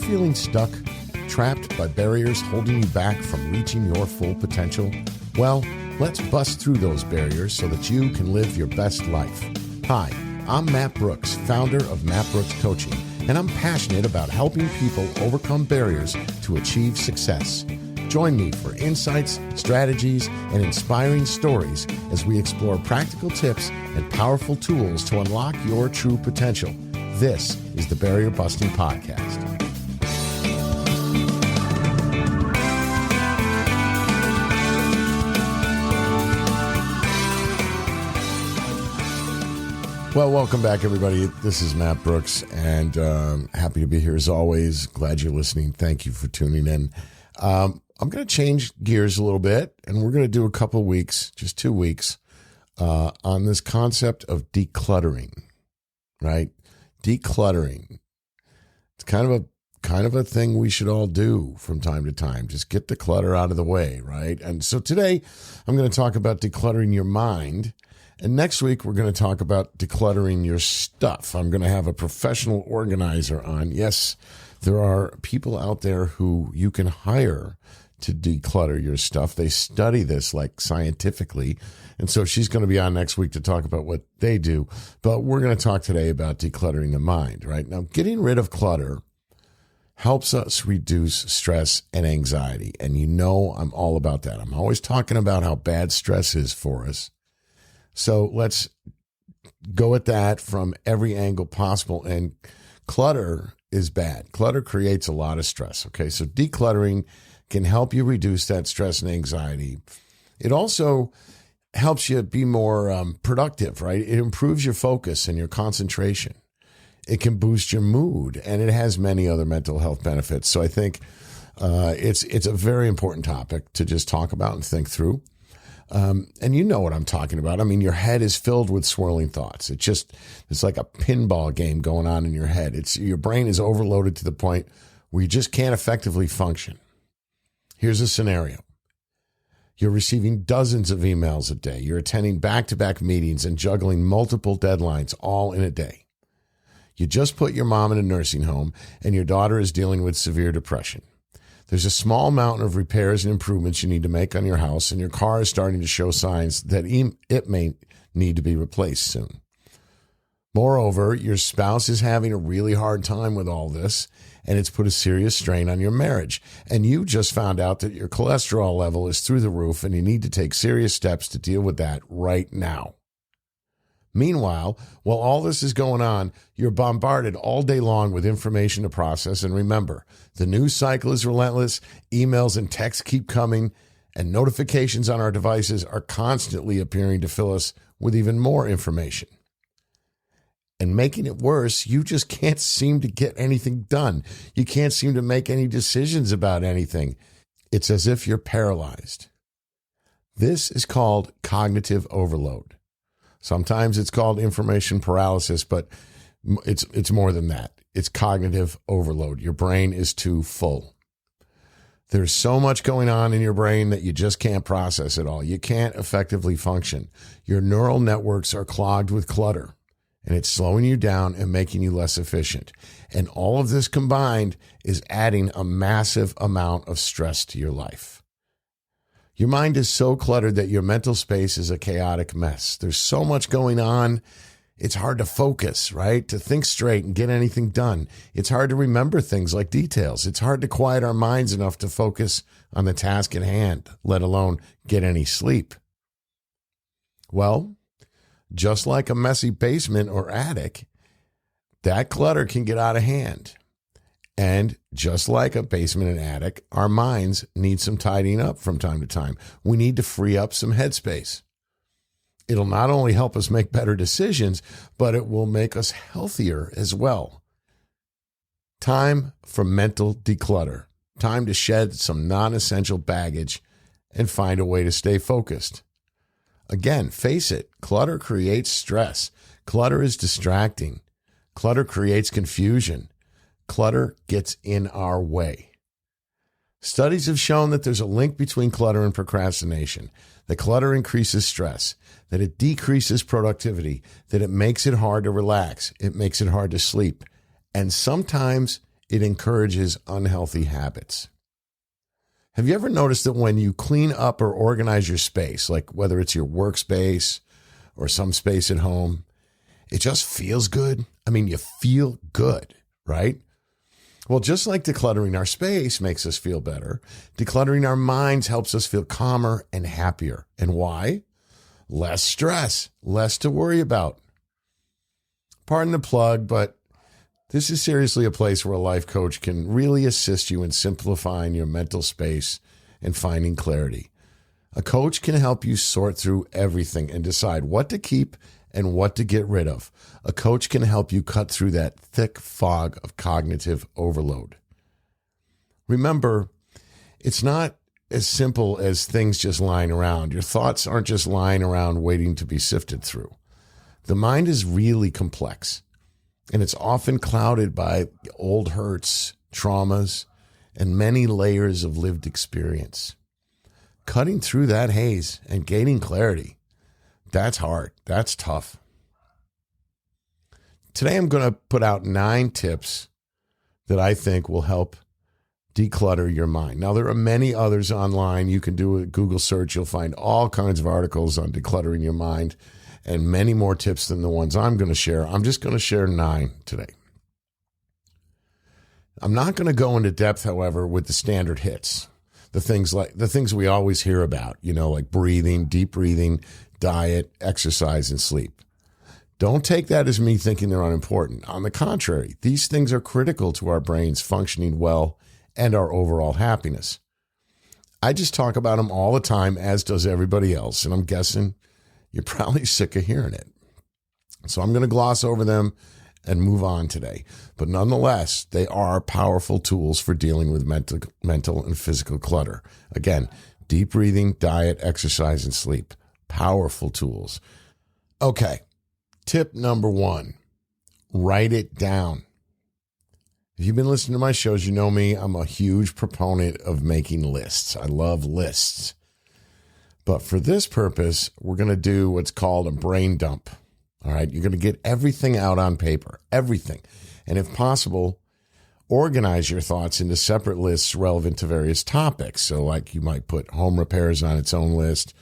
feeling stuck, trapped by barriers holding you back from reaching your full potential? Well, let's bust through those barriers so that you can live your best life. Hi, I'm Matt Brooks, founder of Matt Brooks Coaching, and I'm passionate about helping people overcome barriers to achieve success. Join me for insights, strategies, and inspiring stories as we explore practical tips and powerful tools to unlock your true potential. This is the Barrier Busting Podcast. Well, welcome back, everybody. This is Matt Brooks, and happy to be here as always. Glad you're listening. Thank you for tuning in. I'm going to change gears a little bit, and we're going to do a couple weeks, just 2 weeks, on this concept of decluttering, right? Decluttering. It's kind of a thing we should all do from time to time. Just get the clutter out of the way, right? And so today I'm going to talk about decluttering your mind. And next week, we're going to talk about decluttering your stuff. I'm going to have a professional organizer on. Yes, there are people out there who you can hire to declutter your stuff. They study this like scientifically. And so she's going to be on next week to talk about what they do. But we're going to talk today about decluttering the mind, right? Now, getting rid of clutter helps us reduce stress and anxiety. And you know I'm all about that. I'm always talking about how bad stress is for us. So let's go at that from every angle possible. And clutter is bad. Clutter creates a lot of stress. Okay, so decluttering can help you reduce that stress and anxiety. It also helps you be more productive, right? It improves your focus and your concentration. It can boost your mood, and it has many other mental health benefits. So I think it's a very important topic to just talk about and think through. And you know what I'm talking about. I mean, your head is filled with swirling thoughts. It's like a pinball game going on in your head. Your brain is overloaded to the point where you just can't effectively function. Here's a scenario. You're receiving dozens of emails a day. You're attending back-to-back meetings and juggling multiple deadlines all in a day. You just put your mom in a nursing home, and your daughter is dealing with severe depression. There's a small mountain of repairs and improvements you need to make on your house, and your car is starting to show signs that it may need to be replaced soon. Moreover, your spouse is having a really hard time with all this, and it's put a serious strain on your marriage. And you just found out that your cholesterol level is through the roof, and you need to take serious steps to deal with that right now. Meanwhile, while all this is going on, you're bombarded all day long with information to process. And remember, the news cycle is relentless. Emails and texts keep coming, and notifications on our devices are constantly appearing to fill us with even more information. And making it worse, you just can't seem to get anything done. You can't seem to make any decisions about anything. It's as if you're paralyzed. This is called cognitive overload. Sometimes it's called information paralysis, but it's more than that. It's cognitive overload. Your brain is too full. There's so much going on in your brain that you just can't process it all. You can't effectively function. Your neural networks are clogged with clutter, and it's slowing you down and making you less efficient. And all of this combined is adding a massive amount of stress to your life. Your mind is so cluttered that your mental space is a chaotic mess. There's so much going on. It's hard to focus, right? To think straight and get anything done. It's hard to remember things like details. It's hard to quiet our minds enough to focus on the task at hand, let alone get any sleep. Well, just like a messy basement or attic, that clutter can get out of hand. And just like a basement and attic, our minds need some tidying up from time to time. We need to free up some headspace. It'll not only help us make better decisions, but it will make us healthier as well. Time for mental declutter. Time to shed some non-essential baggage and find a way to stay focused. Again, face it, clutter creates stress. Clutter is distracting. Clutter creates confusion. Clutter gets in our way. Studies have shown that there's a link between clutter and procrastination, that clutter increases stress, that it decreases productivity, that it makes it hard to relax, it makes it hard to sleep, and sometimes it encourages unhealthy habits. Have you ever noticed that when you clean up or organize your space, like whether it's your workspace or some space at home, it just feels good? I mean, you feel good, right? Well, just like decluttering our space makes us feel better, decluttering our minds helps us feel calmer and happier. And why? Less stress, less to worry about. Pardon the plug, but this is seriously a place where a life coach can really assist you in simplifying your mental space and finding clarity. A coach can help you sort through everything and decide what to keep and what to get rid of. A coach can help you cut through that thick fog of cognitive overload. Remember, it's not as simple as things just lying around. Your thoughts aren't just lying around waiting to be sifted through. The mind is really complex, and it's often clouded by old hurts, traumas, and many layers of lived experience. Cutting through that haze and gaining clarity, that's hard. That's tough. Today, I'm going to put out 9 tips that I think will help declutter your mind. Now, there are many others online. You can do a Google search. You'll find all kinds of articles on decluttering your mind and many more tips than the ones I'm going to share. I'm just going to share 9 today. I'm not going to go into depth, however, with the standard hits, the things we always hear about, like breathing, deep breathing, diet, exercise, and sleep. Don't take that as me thinking they're unimportant. On the contrary, these things are critical to our brains functioning well and our overall happiness. I just talk about them all the time, as does everybody else, and I'm guessing you're probably sick of hearing it. So I'm going to gloss over them and move on today. But nonetheless, they are powerful tools for dealing with mental and physical clutter. Again, deep breathing, diet, exercise, and sleep. Powerful tools. Okay, tip number 1, write it down. If you've been listening to my shows, you know me. I'm a huge proponent of making lists. I love lists. But for this purpose, we're going to do what's called a brain dump. All right, you're going to get everything out on paper, everything. And if possible, organize your thoughts into separate lists relevant to various topics. So like you might put home repairs on its own list,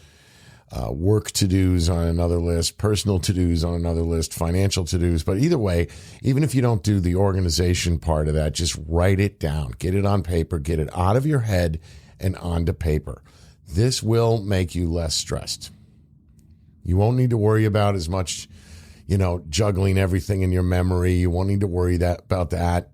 work to-dos on another list, personal to-dos on another list, financial to-dos. But either way, even if you don't do the organization part of that, just write it down. Get it on paper. Get it out of your head and onto paper. This will make you less stressed. You won't need to worry about as much, juggling everything in your memory. You won't need to worry about that,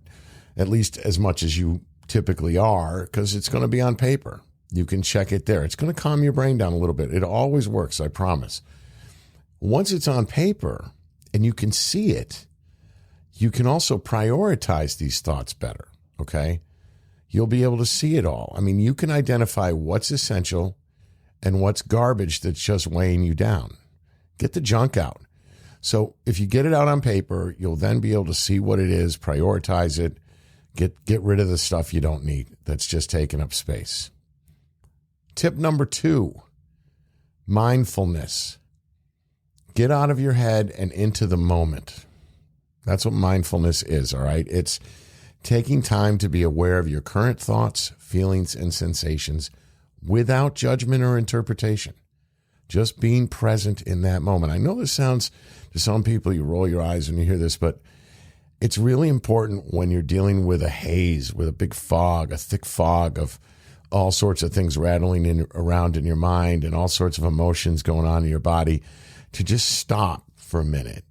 at least as much as you typically are, because it's going to be on paper. You can check it there. It's going to calm your brain down a little bit. It always works, I promise. Once it's on paper and you can see it, you can also prioritize these thoughts better, okay? You'll be able to see it all. I mean, you can identify what's essential and what's garbage that's just weighing you down. Get the junk out. So if you get it out on paper, you'll then be able to see what it is, prioritize it, get rid of the stuff you don't need that's just taking up space. Tip number 2, mindfulness. Get out of your head and into the moment. That's what mindfulness is, all right? It's taking time to be aware of your current thoughts, feelings, and sensations without judgment or interpretation. Just being present in that moment. I know this sounds, to some people, you roll your eyes when you hear this, but it's really important when you're dealing with a haze, with a big fog, a thick fog of all sorts of things rattling around in your mind and all sorts of emotions going on in your body, to just stop for a minute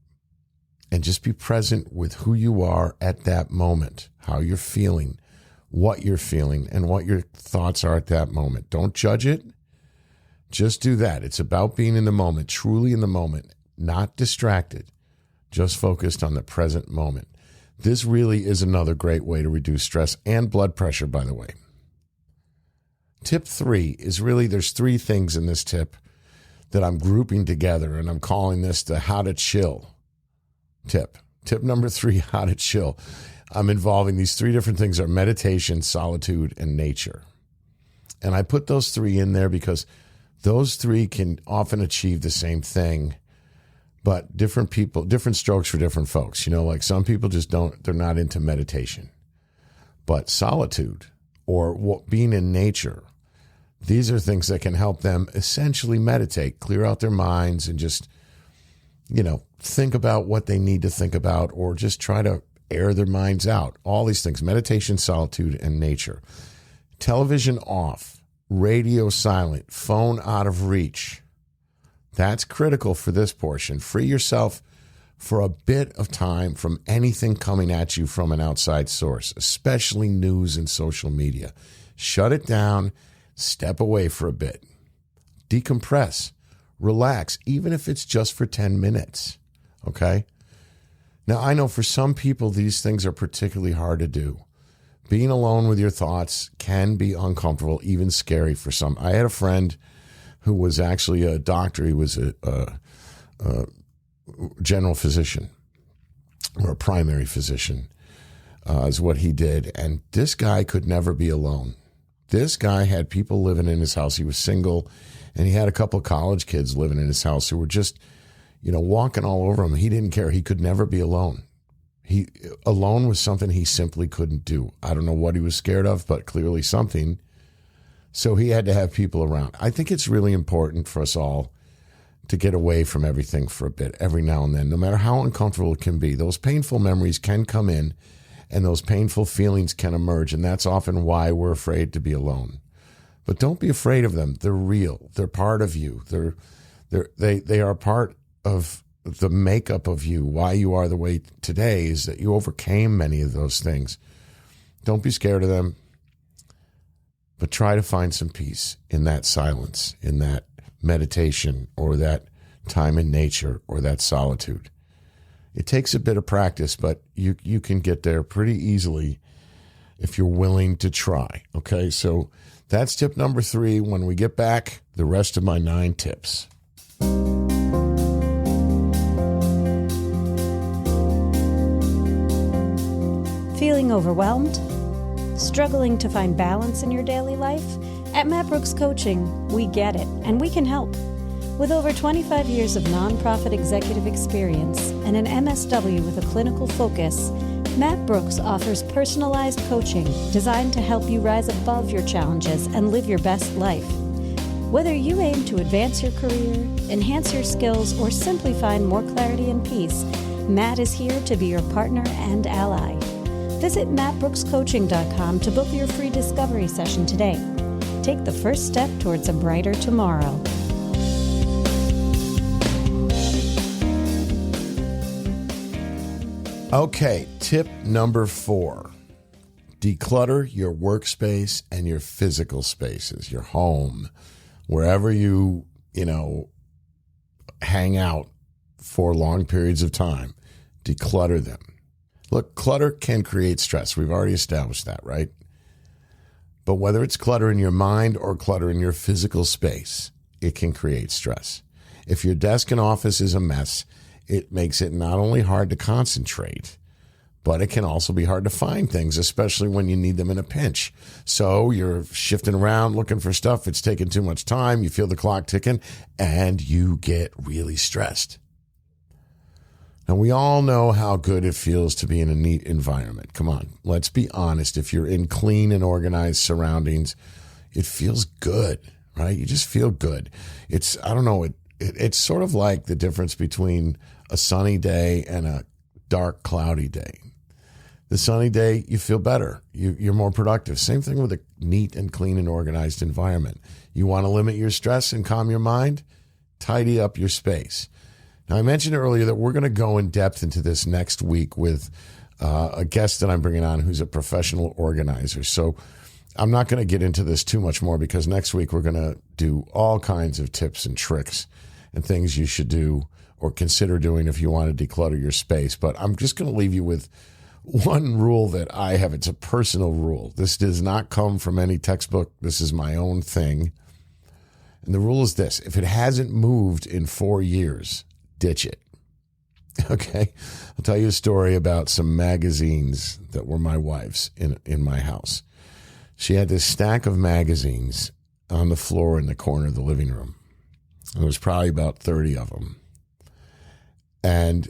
and just be present with who you are at that moment, how you're feeling, what you're feeling, and what your thoughts are at that moment. Don't judge it. Just do that. It's about being in the moment, truly in the moment, not distracted, just focused on the present moment. This really is another great way to reduce stress and blood pressure, by the way. Tip 3 is really, there's 3 things in this tip that I'm grouping together, and I'm calling this the how to chill tip. Tip number 3, how to chill. I'm involving these 3 different things are meditation, solitude, and nature. And I put those 3 in there because those 3 can often achieve the same thing, but different strokes for different folks. Like some people just they're not into meditation. But solitude or being in nature, these are things that can help them essentially meditate, clear out their minds, and just, think about what they need to think about, or just try to air their minds out. All these things: meditation, solitude, and nature. Television off, radio silent, phone out of reach. That's critical for this portion. Free yourself for a bit of time from anything coming at you from an outside source, especially news and social media. Shut it down, step away for a bit. Decompress, relax, even if it's just for 10 minutes, okay? Now, I know for some people, these things are particularly hard to do. Being alone with your thoughts can be uncomfortable, even scary for some. I had a friend who was actually a doctor. He was a general physician, or a primary physician, is what he did. And this guy could never be alone. This guy had people living in his house. He was single, and he had a couple of college kids living in his house who were just, walking all over him. He didn't care. He could never be alone. Alone was something he simply couldn't do. I don't know what he was scared of, but clearly something. So he had to have people around. I think it's really important for us all to get away from everything for a bit, every now and then, no matter how uncomfortable it can be. Those painful memories can come in, and those painful feelings can emerge, and that's often why we're afraid to be alone. But don't be afraid of them. They're real. They're part of you. They are part of the makeup of you. Why you are the way today is that you overcame many of those things. Don't be scared of them, but try to find some peace in that silence, in that meditation, or that time in nature, or that solitude. It takes a bit of practice, but you can get there pretty easily if you're willing to try. Okay, so that's tip number 3. When we get back, the rest of my 9 tips. Feeling overwhelmed? Struggling to find balance in your daily life? At Matt Brooks Coaching, we get it, and we can help. With over 25 years of nonprofit executive experience and an MSW with a clinical focus, Matt Brooks offers personalized coaching designed to help you rise above your challenges and live your best life. Whether you aim to advance your career, enhance your skills, or simply find more clarity and peace, Matt is here to be your partner and ally. Visit mattbrookscoaching.com to book your free discovery session today. Take the first step towards a brighter tomorrow. Okay, tip number 4. Declutter your workspace and your physical spaces, your home, wherever you hang out for long periods of time. Declutter them. Look, clutter can create stress. We've already established that, right? But whether it's clutter in your mind or clutter in your physical space, it can create stress. If your desk and office is a mess, it makes it not only hard to concentrate, but it can also be hard to find things, especially when you need them in a pinch. So you're shifting around looking for stuff. It's taking too much time. You feel the clock ticking, and you get really stressed. Now, we all know how good it feels to be in a neat environment. Come on, let's be honest. If you're in clean and organized surroundings, it feels good, right? You just feel good. It's sort of like the difference between a sunny day and a dark, cloudy day. The sunny day, you feel better. You're more productive. Same thing with a neat and clean and organized environment. You want to limit your stress and calm your mind? Tidy up your space. Now, I mentioned earlier that we're going to go in depth into this next week with a guest that I'm bringing on who's a professional organizer. So I'm not going to get into this too much more, because next week we're going to do all kinds of tips and tricks and things you should do or consider doing if you want to declutter your space. But I'm just going to leave you with one rule that I have. It's a personal rule. This does not come from any textbook. This is my own thing. And the rule is this: if it hasn't moved in 4 years, ditch it. Okay? I'll tell you a story about some magazines that were my wife's in my house. She had this stack of magazines on the floor in the corner of the living room. There was probably about 30 of them. And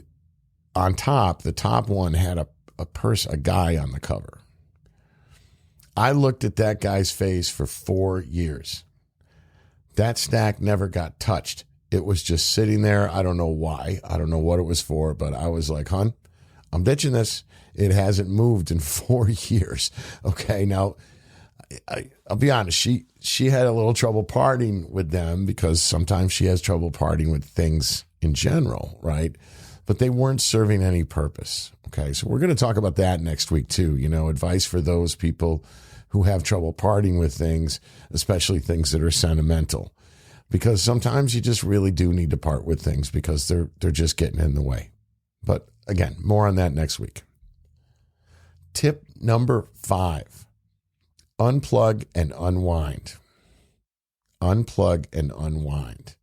on top, the top one had a guy on the cover. I looked at that guy's face for 4 years. That stack never got touched. It was just sitting there. I don't know why. I don't know what it was for, but I was like, hon, I'm ditching this. It hasn't moved in 4 years. Okay, now, I'll be honest. She had a little trouble parting with them because sometimes she has trouble parting with things in general, right? But they weren't serving any purpose. Okay, so we're going to talk about that next week too. Advice for those people who have trouble parting with things, especially things that are sentimental, because sometimes you just really do need to part with things because they're just getting in the way. But again, more on that next week. Tip number 5, unplug and unwind. Unplug and unwind.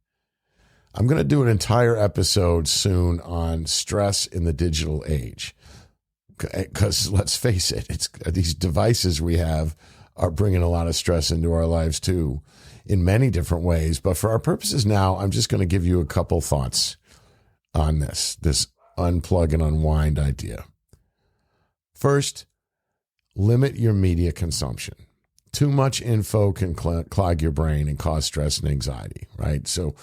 I'm going to do an entire episode soon on stress in the digital age. Because let's face it, these devices we have are bringing a lot of stress into our lives too, in many different ways. But for our purposes now, I'm just going to give you a couple thoughts on this unplug and unwind idea. First, limit your media consumption. Too much info can clog your brain and cause stress and anxiety, right? So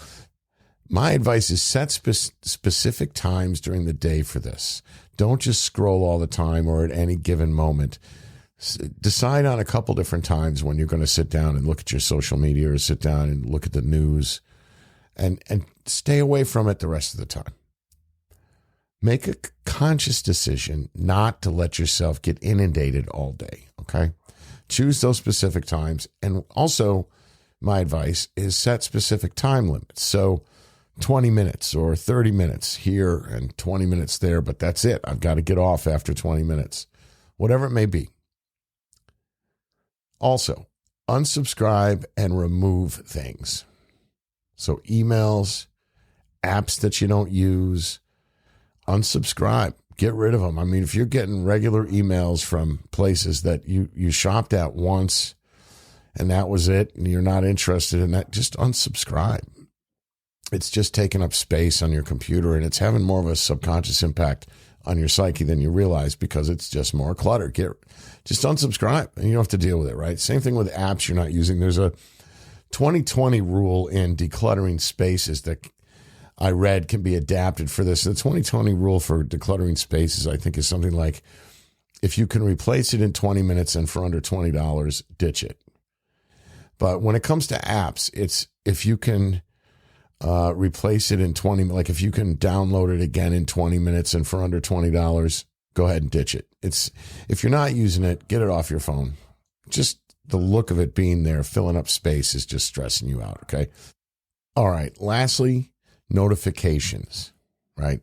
my advice is set specific times during the day for this. Don't just scroll all the time or at any given moment. Decide on a couple different times when you're going to sit down and look at your social media or sit down and look at the news and stay away from it the rest of the time. Make a conscious decision not to let yourself get inundated all day, okay? Choose those specific times. And also, my advice is set specific time limits. So 20 minutes or 30 minutes here and 20 minutes there, but that's it. I've got to get off after 20 minutes, whatever it may be. Also, unsubscribe and remove things. So emails, apps that you don't use, unsubscribe, get rid of them. I mean, if you're getting regular emails from places that you shopped at once and that was it, and you're not interested in that, just unsubscribe. It's just taking up space on your computer, and it's having more of a subconscious impact on your psyche than you realize because it's just more clutter. Just unsubscribe, and you don't have to deal with it, right? Same thing with apps you're not using. There's a 2020 rule in decluttering spaces that I read can be adapted for this. The 2020 rule for decluttering spaces, I think, is something like, if you can replace it in 20 minutes and for under $20, ditch it. But when it comes to apps, it's if you can replace it in 20, like if you can download it again in 20 minutes and for under $20, go ahead and ditch it. If you're not using it, get it off your phone. Just the look of it being there, filling up space is just stressing you out. Okay. All right. Lastly, notifications, right?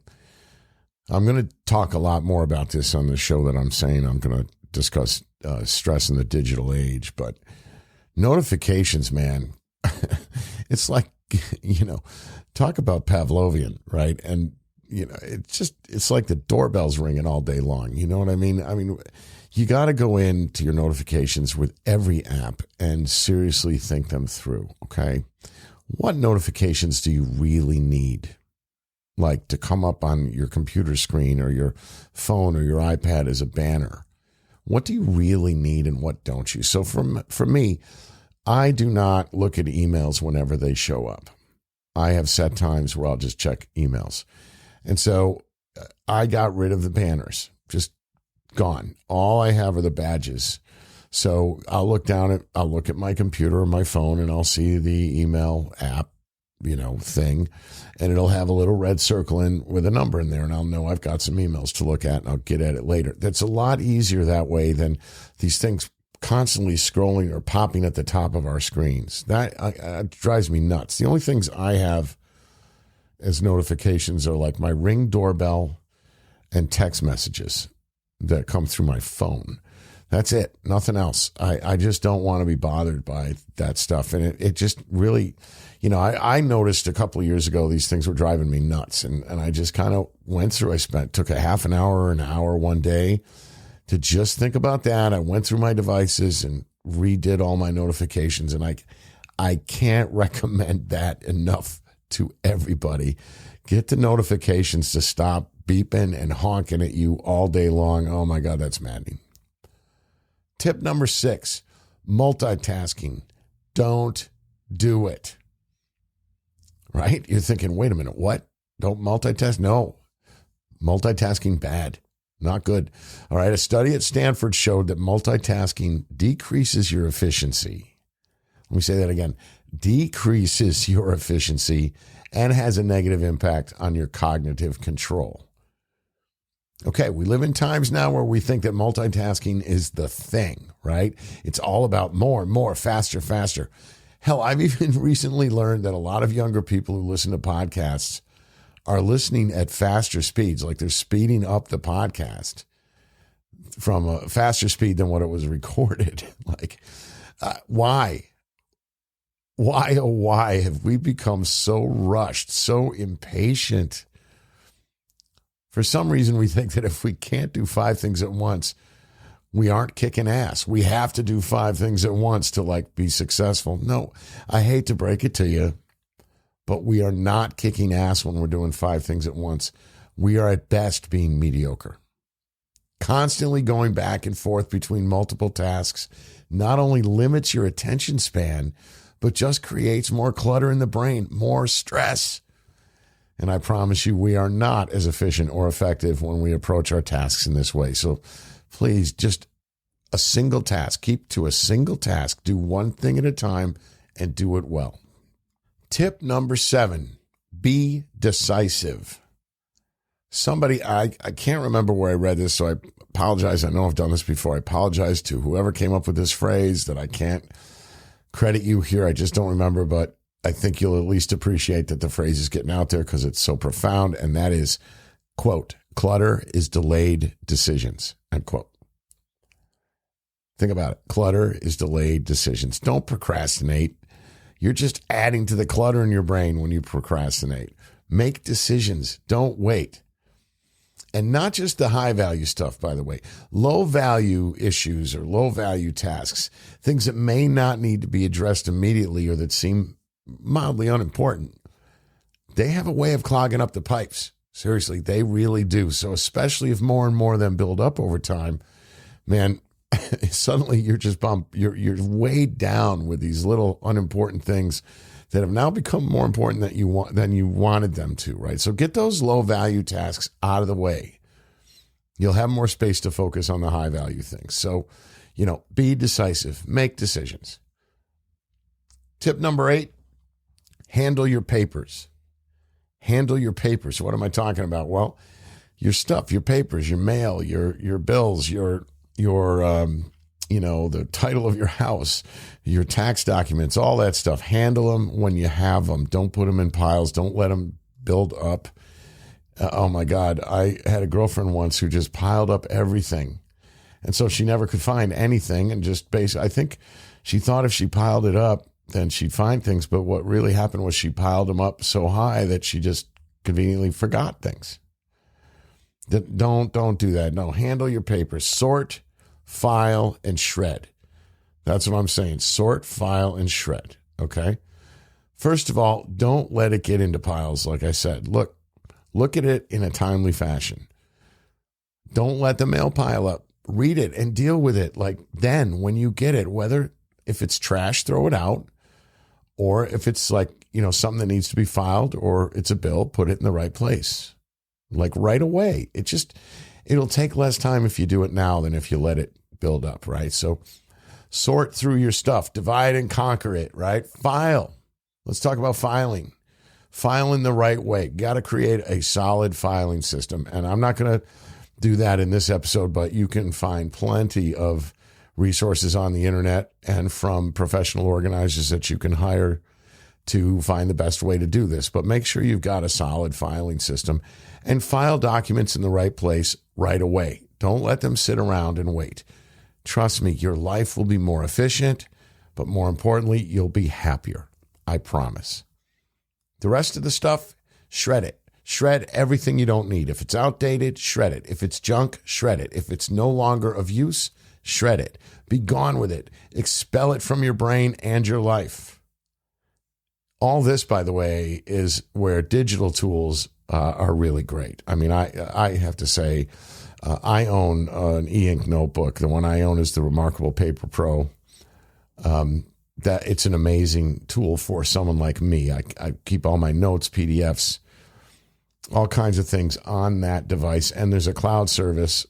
I'm going to talk a lot more about this on the show that I'm saying. I'm going to discuss stress in the digital age, but notifications, man, it's like, talk about Pavlovian, right? And, it's like the doorbell's ringing all day long. You know what I mean? I mean, you got to go into your notifications with every app and seriously think them through, okay? What notifications do you really need? Like to come up on your computer screen or your phone or your iPad as a banner. What do you really need and what don't you? So for me, I do not look at emails whenever they show up. I have set times where I'll just check emails. And so I got rid of the banners, just gone. All I have are the badges. So I'll look at my computer or my phone and I'll see the email app, thing, and it'll have a little red circle in with a number in there. And I'll know I've got some emails to look at and I'll get at it later. That's a lot easier that way than these things constantly scrolling or popping at the top of our screens. That drives me nuts. The only things I have as notifications are like my Ring doorbell and text messages that come through my phone. That's it. Nothing else. I just don't want to be bothered by that stuff. And it just really, I noticed a couple of years ago, these things were driving me nuts. And I just kind of went through, took a half an hour or an hour one day to just think about that. I went through my devices and redid all my notifications. And I can't recommend that enough to everybody. Get the notifications to stop beeping and honking at you all day long. Oh my God, that's maddening. Tip number 6, multitasking. Don't do it. Right? You're thinking, wait a minute, what? Don't multitask? No. Multitasking bad. Not good. All right. A study at Stanford showed that multitasking decreases your efficiency. Let me say that again. Decreases your efficiency and has a negative impact on your cognitive control. Okay, we live in times now where we think that multitasking is the thing, right? It's all about more and more, faster, faster. Hell, I've even recently learned that a lot of younger people who listen to podcasts are listening at faster speeds, like they're speeding up the podcast from a faster speed than what it was recorded. Why? Why, oh, why have we become so rushed, so impatient? For some reason, we think that if we can't do 5 things at once, we aren't kicking ass. We have to do 5 things at once to be successful. No, I hate to break it to you, but we are not kicking ass when we're doing 5 things at once. We are at best being mediocre. Constantly going back and forth between multiple tasks not only limits your attention span, but just creates more clutter in the brain, more stress. And I promise you, we are not as efficient or effective when we approach our tasks in this way. So please, just a single task. Keep to a single task. Do one thing at a time and do it well. Tip number 7, be decisive. Somebody, I can't remember where I read this, so I apologize. I know I've done this before. I apologize to whoever came up with this phrase that I can't credit you here. I just don't remember, but I think you'll at least appreciate that the phrase is getting out there because it's so profound. And that is, quote, clutter is delayed decisions, end quote. Think about it. Clutter is delayed decisions. Don't procrastinate. You're just adding to the clutter in your brain when you procrastinate. Make decisions. Don't wait. And not just the high value stuff, by the way. Low value issues or low value tasks, things that may not need to be addressed immediately or that seem mildly unimportant, they have a way of clogging up the pipes. Seriously, they really do. So especially if more and more of them build up over time, man, suddenly you're you're weighed down with these little unimportant things that have now become more important than you wanted them to, right? So get those low value tasks out of the way. You'll have more space to focus on the high value things. So, be decisive, make decisions. Tip number 8, handle your papers. Handle your papers. What am I talking about? Well, your stuff, your papers, your mail, your bills, your the title of your house, your tax documents, all that stuff. Handle them when you have them. Don't put them in piles. Don't let them build up. Oh my God. I had a girlfriend once who just piled up everything. And so she never could find anything and just I think she thought if she piled it up, then she'd find things. But what really happened was she piled them up so high that she just conveniently forgot things. Don't do that. No, handle your papers. Sort, file, and shred. That's what I'm saying. Sort, file, and shred. Okay? First of all, don't let it get into piles, like I said. Look at it in a timely fashion. Don't let the mail pile up. Read it and deal with it then when you get it, whether if it's trash, throw it out, or if it's something that needs to be filed or it's a bill, put it in the right place. Right away. It'll take less time if you do it now than if you let it build up, right? So sort through your stuff, divide and conquer it, right? File. Let's talk about filing. File in the right way. Got to create a solid filing system. And I'm not going to do that in this episode, but you can find plenty of resources on the internet and from professional organizers that you can hire to find the best way to do this. But make sure you've got a solid filing system and file documents in the right place right away. Don't let them sit around and wait. Trust me, your life will be more efficient, but more importantly, you'll be happier. I promise. The rest of the stuff, shred it. Shred everything you don't need. If it's outdated, shred it. If it's junk, shred it. If it's no longer of use, shred it. Be gone with it. Expel it from your brain and your life. All this, by the way, is where digital tools are really great. I mean, I have to say, I own an e-ink notebook. The one I own is the Remarkable Paper Pro. That it's an amazing tool for someone like me. I keep all my notes, PDFs, all kinds of things on that device. And there's a cloud service.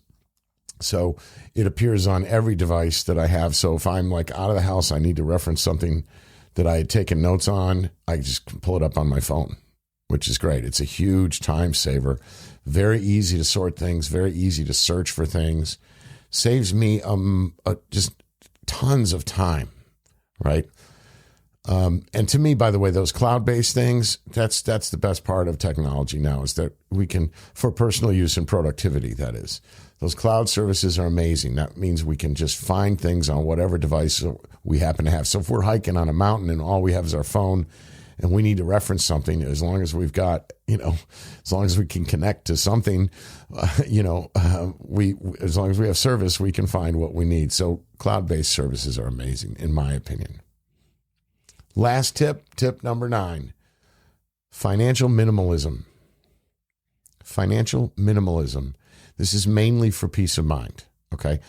So it appears on every device that I have. So if I'm like out of the house, I need to reference something that I had taken notes on, I just pull it up on my phone, which is great. It's a huge time saver. Very easy to sort things, very easy to search for things. Saves me just tons of time, right? And to me, by the way, those cloud-based things, that's the best part of technology now, is that we can, for personal use and productivity, that is. Those cloud services are amazing. That means we can just find things on whatever device we happen to have. So if we're hiking on a mountain and all we have is our phone and we need to reference something, as long as we've got, as long as we can connect to something, as long as we have service, we can find what we need. So cloud-based services are amazing, in my opinion. Last tip number 9, financial minimalism. Financial minimalism. This is mainly for peace of mind, okay?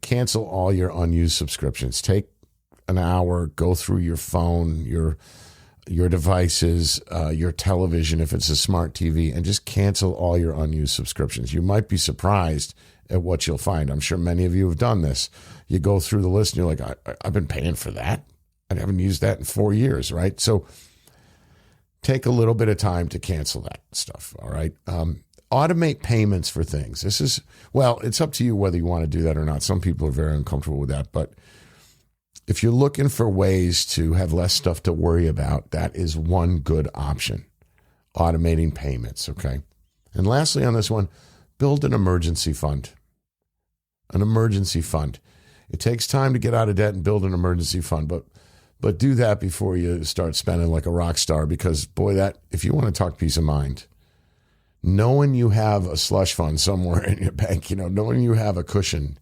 Cancel all your unused subscriptions. Take an hour, go through your phone, your devices, your television, if it's a smart TV, and just cancel all your unused subscriptions. You might be surprised at what you'll find. I'm sure many of you have done this. You go through the list and you're like, I've been paying for that. I haven't used that in 4 years, right? So take a little bit of time to cancel that stuff, all right? Automate payments for things. It's up to you whether you want to do that or not. Some people are very uncomfortable with that, but if you're looking for ways to have less stuff to worry about, that is one good option. Automating payments, okay? And lastly on this one, build an emergency fund. An emergency fund. It takes time to get out of debt and build an emergency fund, but do that before you start spending like a rock star, because boy, if you want to talk peace of mind, knowing you have a slush fund somewhere in your bank, knowing you have a cushion,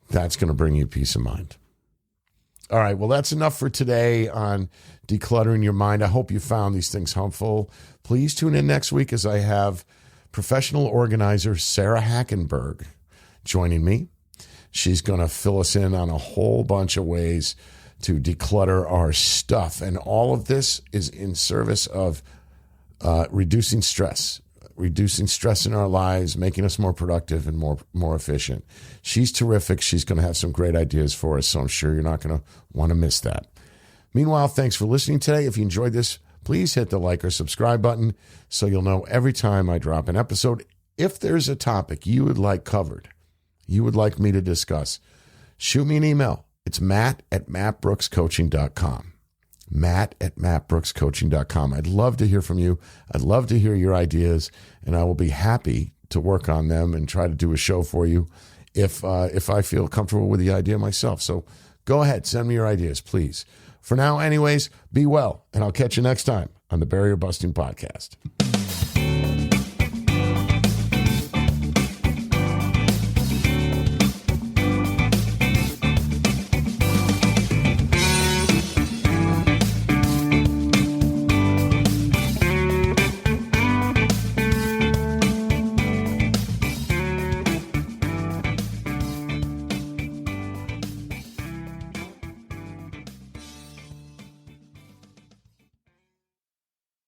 that's going to bring you peace of mind. All right, well, that's enough for today on decluttering your mind. I hope you found these things helpful. Please tune in next week as I have professional organizer Sarah Hackenberg joining me. She's going to fill us in on a whole bunch of ways to declutter our stuff. And all of this is in service of reducing stress in our lives, making us more productive and more efficient. She's terrific. She's going to have some great ideas for us, so I'm sure you're not going to want to miss that. Meanwhile, thanks for listening today. If you enjoyed this, please hit the like or subscribe button so you'll know every time I drop an episode. If there's a topic you would like covered, you would like me to discuss, shoot me an email. It's matt@mattbrookscoaching.com. matt@mattbrookscoaching.com. I'd love to hear from you. I'd love to hear your ideas, and I will be happy to work on them and try to do a show for you if I feel comfortable with the idea myself. So go ahead, send me your ideas, please. For now, anyways, be well, and I'll catch you next time on the Barrier Busting Podcast.